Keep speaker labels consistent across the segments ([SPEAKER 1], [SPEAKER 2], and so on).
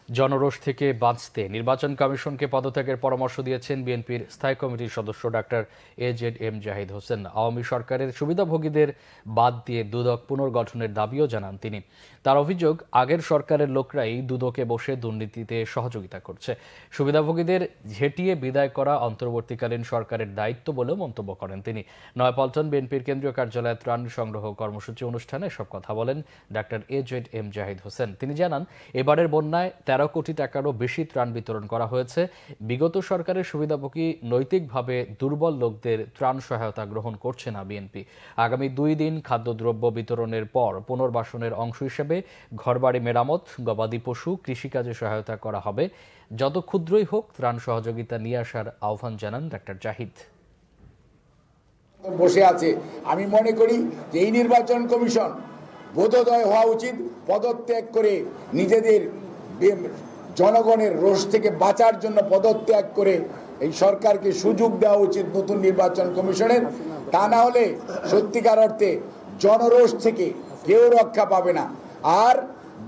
[SPEAKER 1] জনরোষ থেকে বাঁচতে নির্বাচন কমিশনকে পদত্যাগের পরামর্শ দিয়েছেন বিএনপির স্থায়ী কমিটির সদস্য ডাক্তার এজেড জাহিদ হোসেন। আওয়ামী সরকারের সুবিধাভোগীদের বাদ দিয়ে দুদক পুনর্গঠনের দাবিও জানান তিনি। তার অভিযোগ, আগের সরকারের লোকরাই দুদকে বসে দুর্নীতিতে সহযোগিতা করছে। সুবিধাভোগীদের ঝেঁটিয়ে বিদায় করা অন্তর্বর্তীকালীন সরকারের দায়িত্ব বলেও মন্তব্য করেন তিনি। নয়াপল্টন বিএনপির কেন্দ্রীয় কার্যালয়ে ত্রাণ সংগ্রহ কর্মসূচি অনুষ্ঠানে সব কথা বলেন ডাক্তার এজেড হোসেন। তিনি জানান, এবারের বন্যায় 13 কোটি টাকারও বেশি ত্রাণ বিতরণ করা হয়েছে। বিগত সরকারের সুবিধাভোগী নৈতিকভাবে দুর্বল লোকদের ত্রাণ সহায়তা গ্রহণ করছে না বিএনপি। আগামী 2 দিন খাদ্যদ্রব্য বিতরণের পর পুনর্বাসনের অংশ হিসেবে ঘরবাড়ি মেরামত, গবাদি পশু, কৃষিকাজে সহায়তা করা হবে। যত ক্ষুদ্রই হোক ত্রাণ সহযোগিতা নিয়ে আসার আহ্বান জানান ডাক্তার জাহিদ।
[SPEAKER 2] বসে আছে, আমি মনে করি যে এই নির্বাচন কমিশন বোধোদয় হওয়া উচিত, পদত্যাগ করে নিজেদের জনগণের রোষ থেকে বাঁচার জন্য পদত্যাগ করে এই সরকারকে সুযোগ দেওয়া উচিত নতুন নির্বাচন কমিশনের। তা না হলে সত্যিকার অর্থে জনরোষ থেকে কেউ রক্ষা পাবে না। আর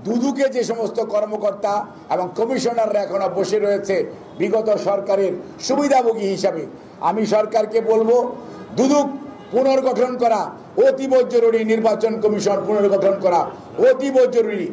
[SPEAKER 2] দুদুকে যে সমস্ত কর্মকর্তা এবং কমিশনাররা এখনো বসে রয়েছে বিগত সরকারের সুবিধাভোগী হিসাবে, আমি সরকারকে বলবো দুদক পুনর্গঠন করা অতীব জরুরি, নির্বাচন কমিশন পুনর্গঠন করা অতীব জরুরি।